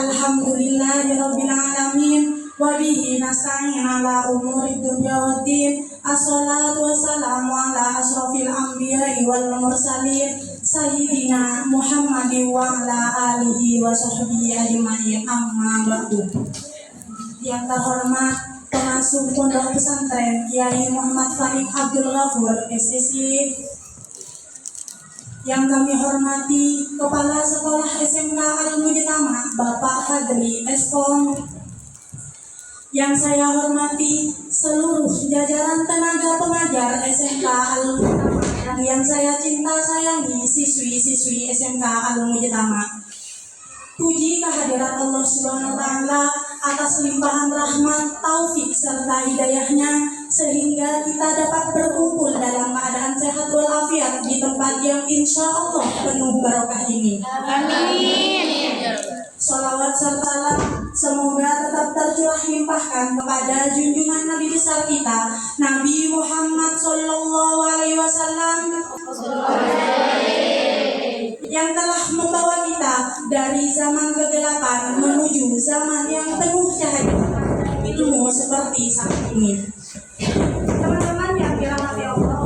Alhamdulillahirabbil alamin wa bihi nasta'in ala umuri dunya waddin. Assalatu wassalamu ala asrofil anbiya'i wal mursalin sayyidina Muhammadin wa ala alihi wa sahbihi ajma'in, amma ba'du. Yang terhormat pengasuh Pondok Pesantren Kiai Muhammad Farid Abdul Ghafur SSI, yang kami hormati Kepala Sekolah SMK Al-Mujtama Bapak Fadli Eskom, yang saya hormati seluruh jajaran tenaga pengajar SMK Al-Mujtama, dan yang saya cinta sayangi siswi-siswi SMK Al-Mujtama. Puji kehadirat Allah Subhanahu wa Ta'ala atas limpahan rahmat, taufik serta hidayahnya, sehingga kita dapat berkumpul dalam keadaan sehat walafiat di tempat yang insya Allah penuh barokah ini. Amin. Salawat serta salam semoga tetap tercurah limpahkan kepada junjungan Nabi besar kita, Nabi Muhammad Sallallahu Alaihi Wasallam, yang telah membawa kita dari zaman kegelapan menuju zaman yang penuh cahaya dan ilmu seperti saat ini. Teman-teman yang dirahmati Allah,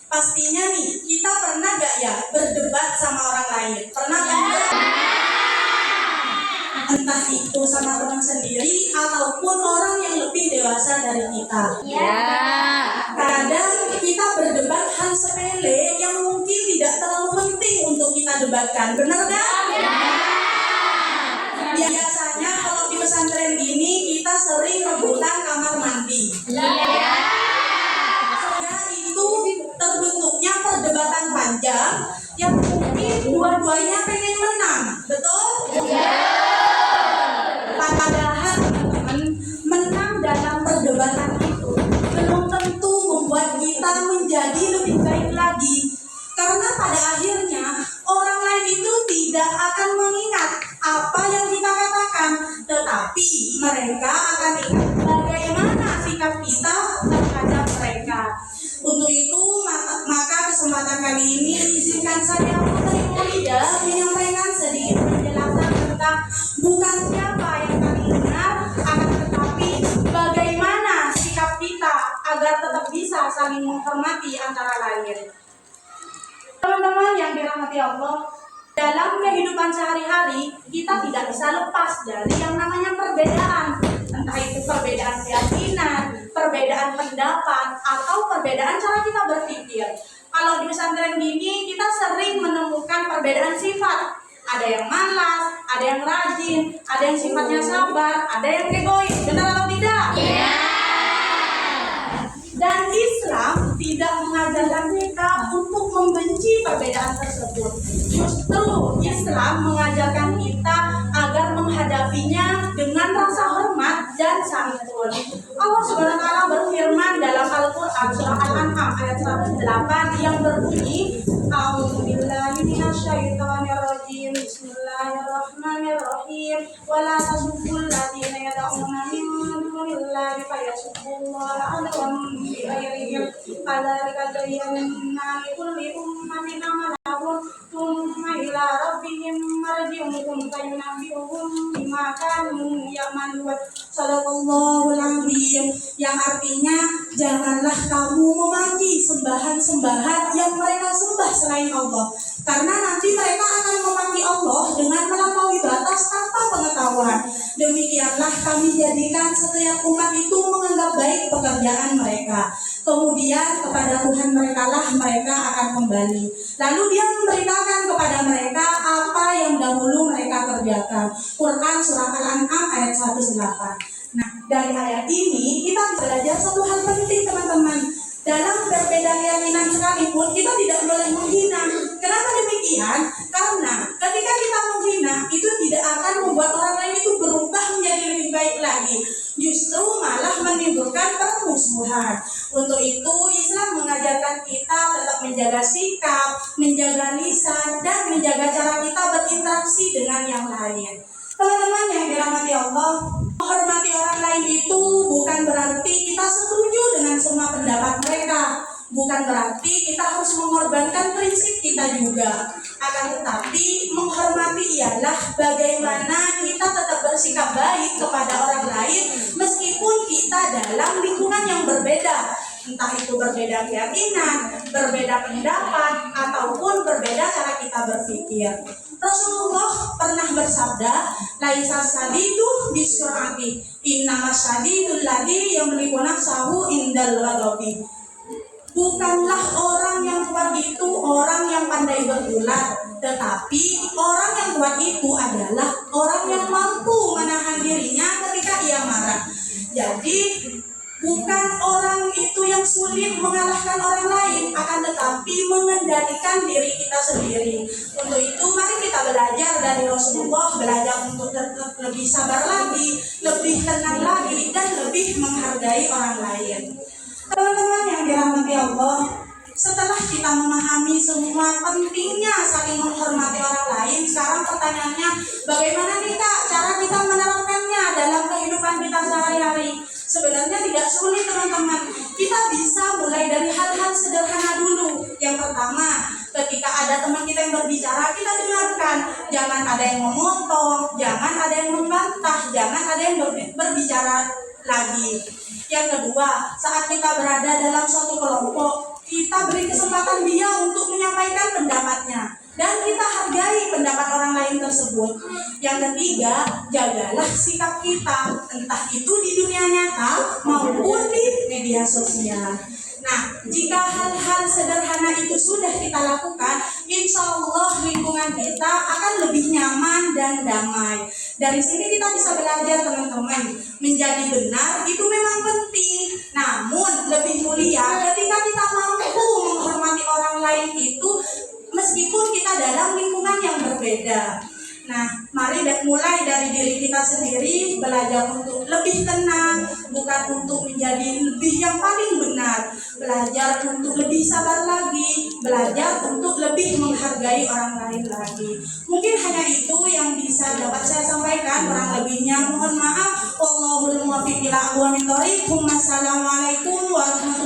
pastinya nih kita pernah gak ya berdebat sama orang lain? Pernah gak? Entah itu sama teman sendiri ataupun orang yang lebih dewasa dari kita. Kadang kita berdebat hal sepele yang mungkin tidak terlalu penting untuk kita debatkan, benar kan? Biasanya kalau di pesantren gini kita sering rebutan kamar mandi. Sehingga itu terbentuknya perdebatan panjang yang mungkin dua-duanya pengen menang, betul? Padahal teman-teman, menang dalam perdebatan itu belum tentu membuat kita menjadi lebih baik lagi. Karena pada akhirnya orang lain itu tidak akan mengingat apa yang kita katakan, tetapi mereka akan ingat bagaimana sikap kita terhadap mereka. Untuk itu maka kesempatan kali ini izinkan saya Putri Maulida menyampaikan sedikit penjelasan tentang bukan siapa yang kami dengar, akan tetapi bagaimana sikap kita agar tetap bisa saling menghormati antara lain. Teman-teman yang dirahmati Allah, dalam kehidupan sehari-hari kita tidak bisa lepas dari yang namanya perbedaan. Entah itu perbedaan keyakinan, perbedaan pendapat, atau perbedaan cara kita berpikir. Kalau di pesantren gini kita sering menemukan perbedaan sifat. Ada yang malas, ada yang rajin, ada yang sifatnya sabar, ada yang egois. Benar atau tidak? Dan Islam tidak mengajarkan kita untuk membenci perbedaan tersebut. Justru Islam mengajarkan kita agar menghadapinya dengan rasa hormat dan santun. Allah Subhanahu wa Ta'ala berfirman dalam Al-Qur'an surah Al-An'am ayat 108 yang berbunyi, A'udzubillahi minasyaitonirrajim. Bismillahirrahmanirrahim. Wala tasubbul ladzina yad'una min dunillahi fayasubbullaha adwan bi'ayrihim. Kadzalika zayyana likulli ummatin amalahum thumma ila rabbihim marji'uhum fayunabbi'uhum bima kanu ya'malun. Shadaqallahul azim. Yang artinya, janganlah kamu memaki sembahan-sembahan yang mereka sembah selain Allah, karena nanti mereka akan memaki Allah dengan melampaui batas tanpa pengetahuan. Demikianlah kami jadikan setiap umat itu menganggap baik pekerjaan mereka, kemudian kepada Tuhan mereka lah mereka akan kembali. Lalu Dia memberitakan kepada mereka apa yang dahulu mereka kerjakan. Quran surah Al-An'am ayat 108. Nah, dari ayat ini kita belajar satu hal penting, teman-teman. Dalam berbeda keyakinan sekalipun kita tidak boleh menghina. Kenapa demikian? Karena ketika kita menghina itu tidak akan membuat orang lain itu berubah menjadi lebih baik lagi. Justru malah menimbulkan permusuhan. Untuk itu Islam mengajarkan kita tetap menjaga sikap, menjaga lisan, dan menjaga cara kita berinteraksi dengan yang lain. Teman-teman yang dirahmati Allah, menghormati orang lain itu bukan berarti kita setuju dengan semua pendapat mereka. Bukan berarti kita harus mengorbankan prinsip kita juga. Akan tetapi menghormati ialah bagaimana kita tetap bersikap baik kepada orang lain meskipun kita dalam lingkungan yang berbeda. Entah itu berbeda keyakinan, berbeda pendapat, ataupun berbeda cara kita berpikir. Rasulullah pernah bersabda, "Laisa sadidu bisur'ati, innamas sadidul ladzi yamliku nafsahu indal ghadabi." Bukanlah orang yang kuat itu orang yang pandai berulat, tetapi orang yang kuat itu adalah orang yang mampu menahan dirinya ketika ia marah. Jadi bukan orang itu yang sulit mengalahkan orang lain, akan tetapi mengendalikan diri kita sendiri. Untuk itu mari kita belajar dari Rasulullah, belajar untuk lebih sabar lagi, lebih tenang lagi, dan lebih menghargai orang lain. Teman-teman yang dirahmati Allah, setelah kita memahami semua pentingnya saling menghormati orang lain, sekarang pertanyaannya, bagaimana nih Kak cara kita menerapkannya dalam kehidupan kita sehari-hari? Sebenarnya tidak sulit teman-teman. Kita bisa mulai dari hal-hal sederhana dulu. Yang pertama, ketika ada teman kita yang berbicara, kita dengarkan. Jangan ada yang memotong, jangan ada yang membantah, jangan ada yang berbicara lagi. Yang kedua, saat kita berada dalam suatu kelompok, kita beri kesempatan dia untuk menyampaikan pendapatnya dan kita hargai pendapat orang lain tersebut. Yang ketiga, jagalah sikap kita, entah itu di dunia nyata maupun di media sosial. Nah, jika hal-hal sederhana itu sudah kita lakukan, insya Allah lingkungan kita akan lebih nyaman dan damai. Dari sini kita bisa belajar teman-teman, menjadi benar itu memang penting. Namun lebih mulia ketika kita mampu menghormati orang lain itu meskipun kita dalam lingkungan yang berbeda. Nah, mari mulai dari diri kita sendiri, belajar untuk lebih tenang, bukan untuk menjadi lebih yang paling benar. Belajar untuk lebih sabar lagi, belajar untuk lebih menghargai orang lain lagi. Mungkin hanya itu yang bisa dapat saya sampaikan, kurang lebihnya mohon maaf. Wallahul muwaffiq ila aqwamit thoriq. Wassalamualaikum warahmatullahi wabarakatuh.